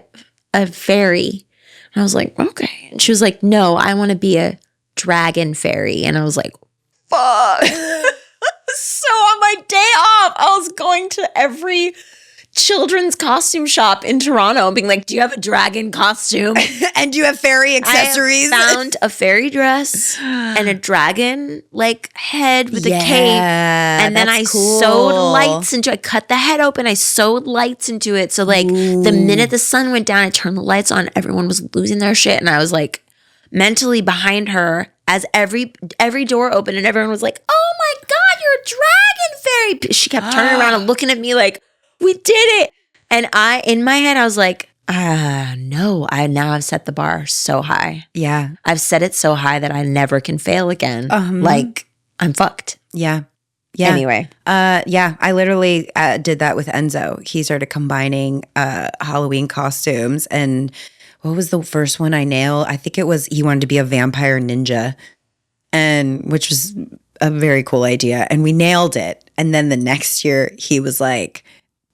[SPEAKER 2] fairy. And I was like, okay. And she was like, no, I want to be a dragon fairy. And I was like, fuck. So on my day off, I was going to every children's costume shop in Toronto and being like, do you have a dragon costume?
[SPEAKER 3] And do you have fairy accessories?
[SPEAKER 2] I found a fairy dress and a dragon like head with a cape. And then I sewed lights into it. I cut the head open. I sewed lights into it. So like the minute the sun went down, I turned the lights on. Everyone was losing their shit. And I was like mentally behind her as every door opened and everyone was like, oh my God, you're a dragon fairy. She kept turning around and looking at me like, we did it. And in my head, I was like, no, I've set the bar so high.
[SPEAKER 3] Yeah.
[SPEAKER 2] I've set it so high that I never can fail again. Like, I'm fucked.
[SPEAKER 3] Yeah. Yeah.
[SPEAKER 2] Anyway.
[SPEAKER 3] I literally did that with Enzo. He started combining Halloween costumes. And what was the first one I nailed? I think it was he wanted to be a vampire ninja, and which was a very cool idea. And we nailed it. And then the next year, he was like,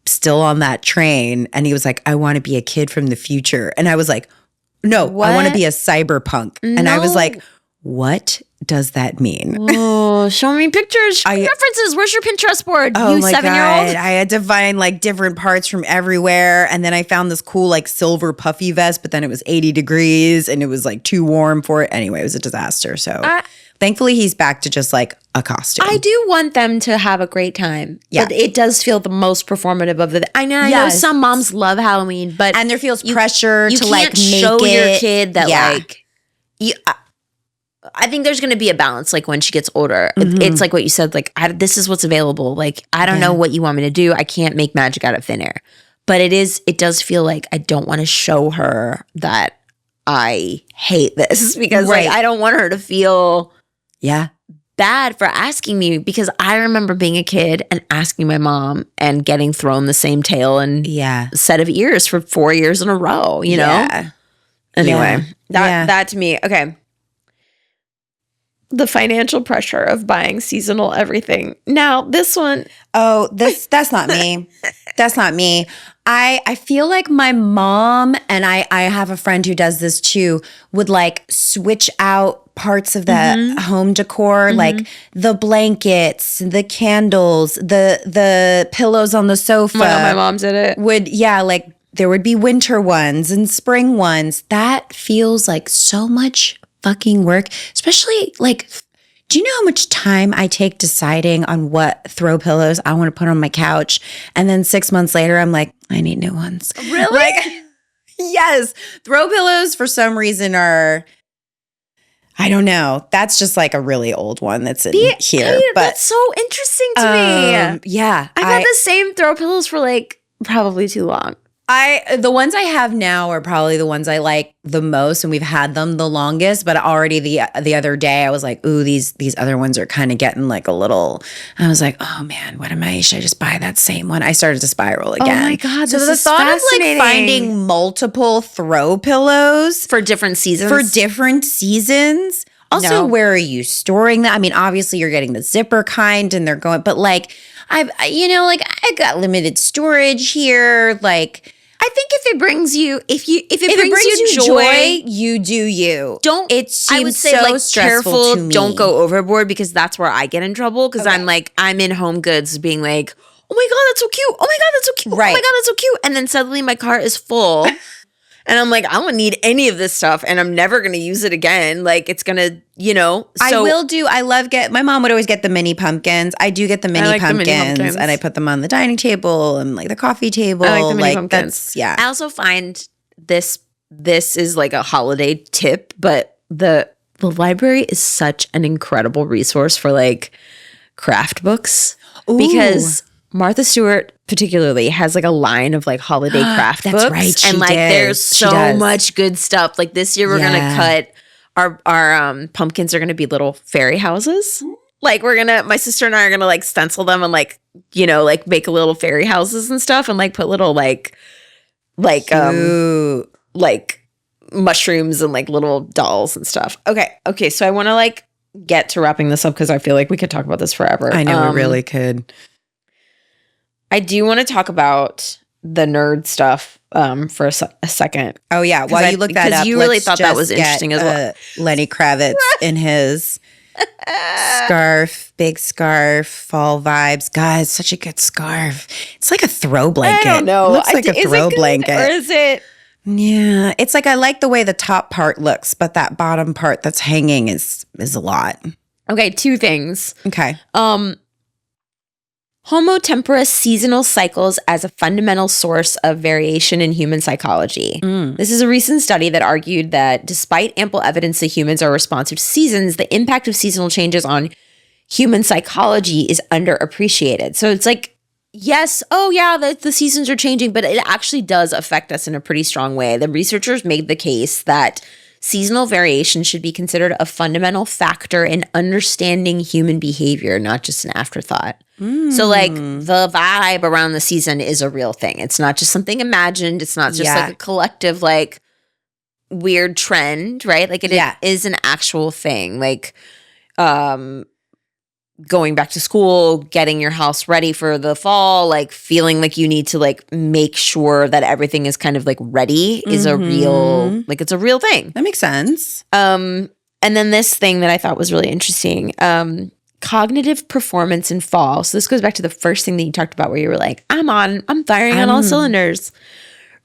[SPEAKER 3] still on that train, and he was like, I want to be a kid from the future. And I was like, no, I want to be a cyberpunk. And I was like, what does that mean?
[SPEAKER 2] Oh, show me pictures. Show me references. Where's your Pinterest board?
[SPEAKER 3] Oh
[SPEAKER 2] you
[SPEAKER 3] my
[SPEAKER 2] 7-year-old?
[SPEAKER 3] God. I had to find like different parts from everywhere. And then I found this cool like silver puffy vest, but then it was 80 degrees and it was like too warm for it. Anyway, it was a disaster. So thankfully he's back to just like a costume.
[SPEAKER 2] I do want them to have a great time.
[SPEAKER 3] Yeah.
[SPEAKER 2] But it does feel the most performative of the. I know some moms love Halloween, but
[SPEAKER 3] and there feels pressure
[SPEAKER 2] you
[SPEAKER 3] to
[SPEAKER 2] can't
[SPEAKER 3] like make
[SPEAKER 2] show
[SPEAKER 3] it.
[SPEAKER 2] your kid that like you. I think there's going to be a balance. Like when she gets older, it's like what you said. Like this is what's available. Like I don't know what you want me to do. I can't make magic out of thin air. But it does feel like I don't want to show her that I hate this because like I don't want her to feel bad for asking me, because I remember being a kid and asking my mom and getting thrown the same tail and set of ears for 4 years in a row. You know. Anyway, that to me, okay. The financial pressure of buying seasonal everything. Now, this one.
[SPEAKER 3] Oh, that's not me. That's not me. I feel like my mom, and I have a friend who does this too, would like switch out parts of the home decor, like the blankets, the candles, the pillows on the sofa.
[SPEAKER 2] My mom did it.
[SPEAKER 3] Like there would be winter ones and spring ones. That feels like so much fucking work, especially like, do you know how much time I take deciding on what throw pillows I want to put on my couch? And then 6 months later, I'm like, I need new ones.
[SPEAKER 2] Really?
[SPEAKER 3] Like, yes. Throw pillows for some reason are, I don't know. That's just like a really old one that's in here. But
[SPEAKER 2] that's so interesting to me.
[SPEAKER 3] Yeah.
[SPEAKER 2] I've had the same throw pillows for like probably too long.
[SPEAKER 3] The ones I have now are probably the ones I like the most, and we've had them the longest. But already the other day I was like, ooh, these other ones are kind of getting like a little. I was like, oh man, should I just buy that same one? I started to spiral again.
[SPEAKER 2] Oh my God,
[SPEAKER 3] so
[SPEAKER 2] this
[SPEAKER 3] the
[SPEAKER 2] is
[SPEAKER 3] thought
[SPEAKER 2] fascinating.
[SPEAKER 3] of like finding multiple throw pillows
[SPEAKER 2] For different seasons.
[SPEAKER 3] Also, where are you storing them? I mean, obviously you're getting the zipper kind, and they're going, but like I got limited storage here. Like,
[SPEAKER 2] I think if it brings you, if it brings you joy,
[SPEAKER 3] you do you.
[SPEAKER 2] Don't.
[SPEAKER 3] It seems
[SPEAKER 2] I would say
[SPEAKER 3] so
[SPEAKER 2] like
[SPEAKER 3] stressful
[SPEAKER 2] careful.
[SPEAKER 3] to me.
[SPEAKER 2] Don't go overboard, because that's where I get in trouble. Because I'm in Home Goods being like, oh my God, that's so cute. Oh my God, that's so cute.
[SPEAKER 3] Right.
[SPEAKER 2] Oh my God, that's so cute. And then suddenly my cart is full. And I'm like, I don't need any of this stuff, and I'm never going to use it again. Like, it's going to,
[SPEAKER 3] my mom would always get the mini pumpkins. I do get the mini, pumpkins, and I put them on the dining table and like the coffee table.
[SPEAKER 2] I like the mini pumpkins.
[SPEAKER 3] I
[SPEAKER 2] also find this is like a holiday tip, but the library is such an incredible resource for like craft books.
[SPEAKER 3] Ooh.
[SPEAKER 2] Because Martha Stewart particularly has like a line of like holiday craft books.
[SPEAKER 3] That's right.
[SPEAKER 2] And like there's so much good stuff. Like this year we're gonna cut our pumpkins are gonna be little fairy houses. Like my sister and I are gonna like stencil them and like, like make little fairy houses and stuff, and like put little like mushrooms and like little dolls and stuff. Okay. So I wanna like get to wrapping this up, because I feel like we could talk about this forever.
[SPEAKER 3] I know we really could.
[SPEAKER 2] I do want to talk about the nerd stuff for a second.
[SPEAKER 3] Oh, yeah. While you look that up,
[SPEAKER 2] because you really thought that was interesting as well.
[SPEAKER 3] Lenny Kravitz in his big scarf, fall vibes. Guys, such a good scarf. It's like a throw blanket.
[SPEAKER 2] I don't know.
[SPEAKER 3] It looks like a throw blanket.
[SPEAKER 2] Or is it?
[SPEAKER 3] Yeah. It's like I like the way the top part looks, but that bottom part that's hanging is a lot.
[SPEAKER 2] Okay, 2 things.
[SPEAKER 3] Okay.
[SPEAKER 2] Homo temporis seasonal cycles as a fundamental source of variation in human psychology. This is a recent study that argued that despite ample evidence that humans are responsive to seasons, the impact of seasonal changes on human psychology is underappreciated. So it's like, yes, the seasons are changing, but it actually does affect us in a pretty strong way. The researchers made the case that seasonal variation should be considered a fundamental factor in understanding human behavior, not just an afterthought. So like the vibe around the season is a real thing. It's not just something imagined. It's not just like a collective like weird trend, right? Like it is an actual thing. Like going back to school, getting your house ready for the fall, like feeling like you need to like make sure that everything is kind of like ready is a real, like it's a real thing.
[SPEAKER 3] That makes sense.
[SPEAKER 2] And then this thing that I thought was really interesting, cognitive performance in fall. So this goes back to the first thing that you talked about where you were like, I'm firing on all cylinders.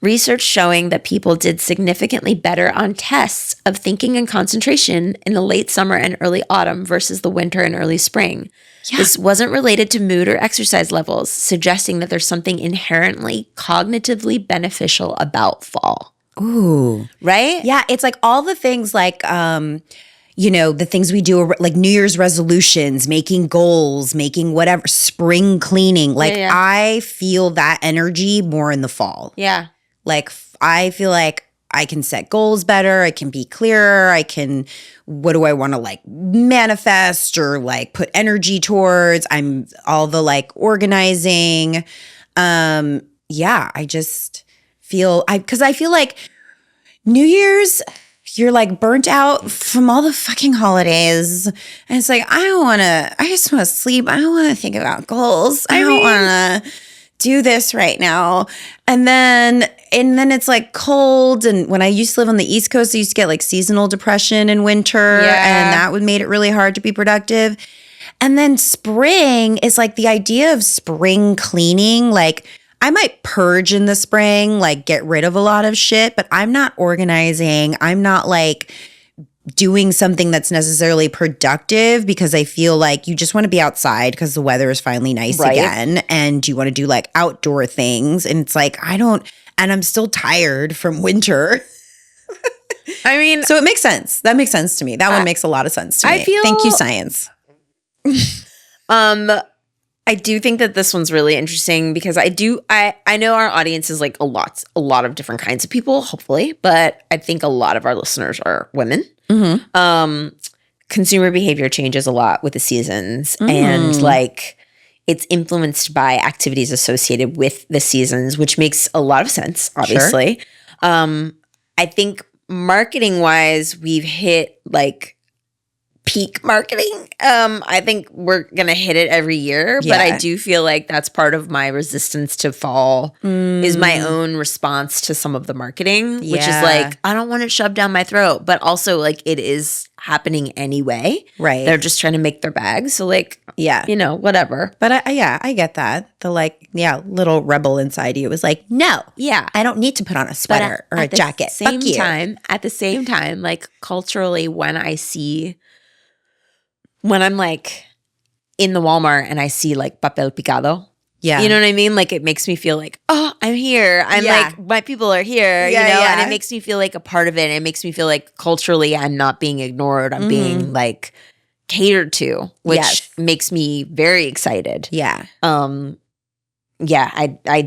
[SPEAKER 2] Research showing that people did significantly better on tests of thinking and concentration in the late summer and early autumn versus the winter and early spring. Yeah. This wasn't related to mood or exercise levels, suggesting that there's something inherently cognitively beneficial about fall.
[SPEAKER 3] Ooh.
[SPEAKER 2] Right?
[SPEAKER 3] Yeah, it's like all the things like the things we do like New Year's resolutions, making goals, making whatever, spring cleaning. Like I feel that energy more in the fall.
[SPEAKER 2] Yeah.
[SPEAKER 3] Like I feel like I can set goals better. I can be clearer. What do I want to like manifest or like put energy towards? I'm all the like organizing. I just feel because I feel like New Year's, you're like burnt out from all the fucking holidays. And it's like, I just want to sleep. I don't want to think about goals. I don't want to do this right now. And then it's like cold. And when I used to live on the East Coast, I used to get like seasonal depression in winter. And that made it really hard to be productive. And then spring is like the idea of spring cleaning. Like I might purge in the spring, like get rid of a lot of shit, but I'm not organizing. I'm not like doing something that's necessarily productive because I feel like you just want to be outside because the weather is finally nice again and you want to do like outdoor things. And it's like, and I'm still tired from winter.
[SPEAKER 2] I mean,
[SPEAKER 3] so it makes sense. That makes sense to me. That one makes a lot of sense to me. Thank you, science.
[SPEAKER 2] I do think that this one's really interesting because I know our audience is like a lot of different kinds of people, hopefully, but I think a lot of our listeners are women. Mm-hmm. Consumer behavior changes a lot with the seasons and like it's influenced by activities associated with the seasons, which makes a lot of sense, obviously. Sure. I think marketing wise, we've hit like peak marketing. I think we're gonna hit it every year, but I do feel like that's part of my resistance to fall is my own response to some of the marketing, which is like I don't want it shoved down my throat, but also like it is happening anyway. Right? They're just trying to make their bags, so like whatever.
[SPEAKER 3] But I get that the little rebel inside you was like, no, I don't need to put on a sweater or a jacket. Fuck you.
[SPEAKER 2] At the same time, like culturally, when I'm like in the Walmart and I see like papel picado, you know what I mean? Like it makes me feel like, oh, I'm here. I'm like, my people are here, and it makes me feel like a part of it. And it makes me feel like culturally I'm not being ignored. I'm being like catered to, which makes me very excited. Yeah. I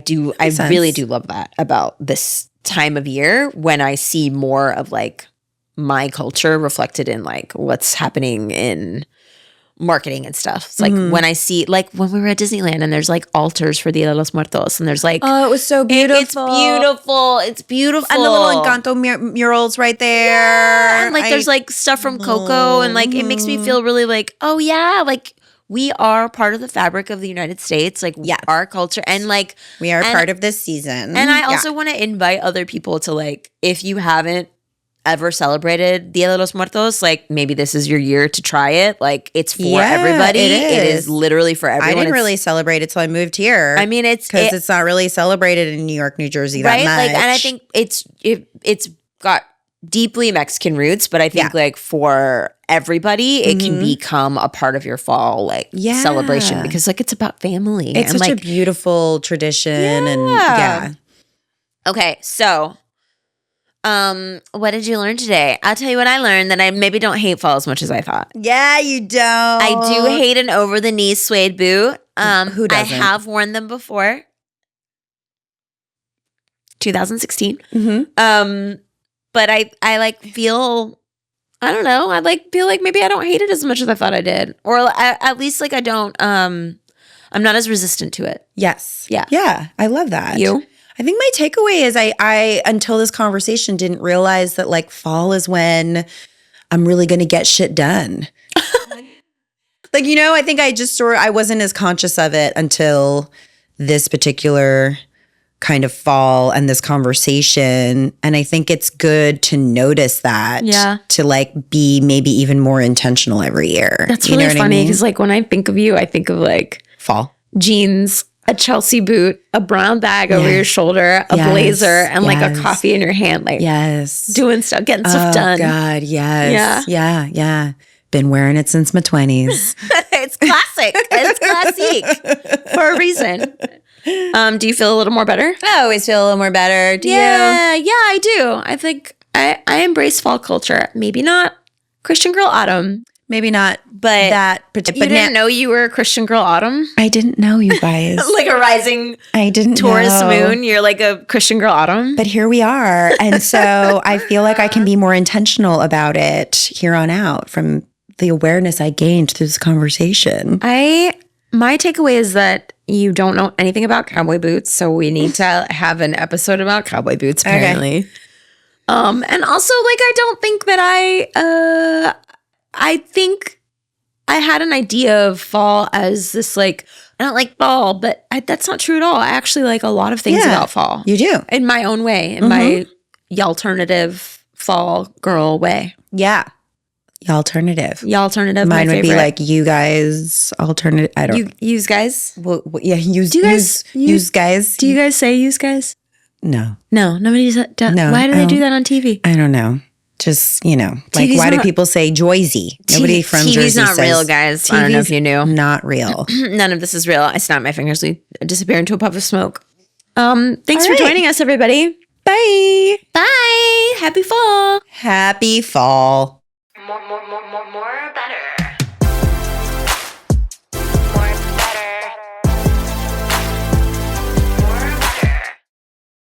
[SPEAKER 2] do. I really do love that about this time of year when I see more of like my culture reflected in like what's happening in marketing and stuff. It's like when I see, like when we were at Disneyland and there's like altars for Dia de los Muertos and there's like,
[SPEAKER 3] oh, it was so beautiful.
[SPEAKER 2] It's beautiful.
[SPEAKER 3] And the little Encanto murals right there.
[SPEAKER 2] Yeah. And like there's like stuff from Coco and like it makes me feel really like, oh yeah, like we are part of the fabric of the United States. Like our culture and like
[SPEAKER 3] we are part of this season.
[SPEAKER 2] And I also want to invite other people to like, if you haven't ever celebrated Dia de los Muertos, like maybe this is your year to try it. Like it's for everybody. It is literally for everyone.
[SPEAKER 3] I didn't really celebrate it till I moved here.
[SPEAKER 2] I mean, it's
[SPEAKER 3] because it's not really celebrated in New York, New Jersey that much.
[SPEAKER 2] Like, and I think it's got deeply Mexican roots, but I think like for everybody, it can become a part of your fall like celebration because like it's about family.
[SPEAKER 3] It's
[SPEAKER 2] and,
[SPEAKER 3] such
[SPEAKER 2] like,
[SPEAKER 3] a beautiful tradition and
[SPEAKER 2] Okay, so what did you learn today? I'll tell you what I learned, that I maybe don't hate fall as much as I thought.
[SPEAKER 3] Yeah, you don't.
[SPEAKER 2] I do hate an over-the-knee suede boot.
[SPEAKER 3] Who doesn't?
[SPEAKER 2] I have worn them before. 2016. But I like feel, I don't know, I like feel like maybe I don't hate it as much as I thought I did. Or at least like I don't, I'm not as resistant to it.
[SPEAKER 3] Yes.
[SPEAKER 2] Yeah.
[SPEAKER 3] Yeah, I love that.
[SPEAKER 2] You?
[SPEAKER 3] I think my takeaway is I until this conversation didn't realize that like fall is when I'm really going to get shit done. Like, I think I wasn't as conscious of it until this particular kind of fall and this conversation. And I think it's good to notice that.
[SPEAKER 2] Yeah.
[SPEAKER 3] To like be maybe even more intentional every year.
[SPEAKER 2] That's
[SPEAKER 3] You
[SPEAKER 2] really
[SPEAKER 3] know what I
[SPEAKER 2] funny
[SPEAKER 3] mean?
[SPEAKER 2] because like when I think of you, I think of like
[SPEAKER 3] Fall.
[SPEAKER 2] jeans, a Chelsea boot, a brown bag over your shoulder, a
[SPEAKER 3] Yes.
[SPEAKER 2] blazer, and like a
[SPEAKER 3] Yes.
[SPEAKER 2] coffee in your hand, like
[SPEAKER 3] Yes.
[SPEAKER 2] doing stuff, getting stuff done.
[SPEAKER 3] God, yes.
[SPEAKER 2] Yeah.
[SPEAKER 3] Yeah. Been wearing it since my 20s.
[SPEAKER 2] It's classic. It's classic for a reason. Do you feel a little more better?
[SPEAKER 3] I always feel a little more better. Do you?
[SPEAKER 2] Yeah, I do. I think I embrace fall culture. Maybe not Christian Girl Autumn,
[SPEAKER 3] Maybe not
[SPEAKER 2] but
[SPEAKER 3] that
[SPEAKER 2] you
[SPEAKER 3] particular.
[SPEAKER 2] didn't know you were a Christian Girl Autumn?
[SPEAKER 3] I didn't know, you guys.
[SPEAKER 2] Like a rising
[SPEAKER 3] I didn't
[SPEAKER 2] Taurus
[SPEAKER 3] know.
[SPEAKER 2] moon, you're like a Christian Girl Autumn?
[SPEAKER 3] But here we are. And so I feel like I can be more intentional about it here on out from the awareness I gained through this conversation.
[SPEAKER 2] My takeaway is that you don't know anything about cowboy boots, so we need to have an episode about cowboy boots, apparently. And also, like, I don't think that I think I had an idea of fall as this, like, I don't like fall, but that's not true at all. I actually like a lot of things
[SPEAKER 3] Yeah.
[SPEAKER 2] about fall.
[SPEAKER 3] You do?
[SPEAKER 2] In my own way, in my alternative fall girl way.
[SPEAKER 3] Yeah. The alternative.
[SPEAKER 2] The alternative,
[SPEAKER 3] Mine
[SPEAKER 2] my
[SPEAKER 3] would be
[SPEAKER 2] favorite.
[SPEAKER 3] like you guys alternative. I don't.
[SPEAKER 2] Use guys?
[SPEAKER 3] Well, yeah. Use.
[SPEAKER 2] Do you guys-
[SPEAKER 3] use guys.
[SPEAKER 2] Do you guys say use guys?
[SPEAKER 3] No.
[SPEAKER 2] No, nobody does that.
[SPEAKER 3] No,
[SPEAKER 2] Why do
[SPEAKER 3] I
[SPEAKER 2] they do
[SPEAKER 3] don't-
[SPEAKER 2] that on TV?
[SPEAKER 3] I don't know. Just like
[SPEAKER 2] TV's
[SPEAKER 3] why do
[SPEAKER 2] not-
[SPEAKER 3] people say Joyzy? Nobody from
[SPEAKER 2] TV's
[SPEAKER 3] Jersey
[SPEAKER 2] not
[SPEAKER 3] says
[SPEAKER 2] real, guys. I don't know if you knew.
[SPEAKER 3] Not real.
[SPEAKER 2] None of this is real. I snap my fingers. We disappear into a puff of smoke. Thanks for
[SPEAKER 3] right.
[SPEAKER 2] joining us, everybody.
[SPEAKER 3] Bye.
[SPEAKER 2] Bye. Happy fall.
[SPEAKER 3] Happy fall.
[SPEAKER 1] More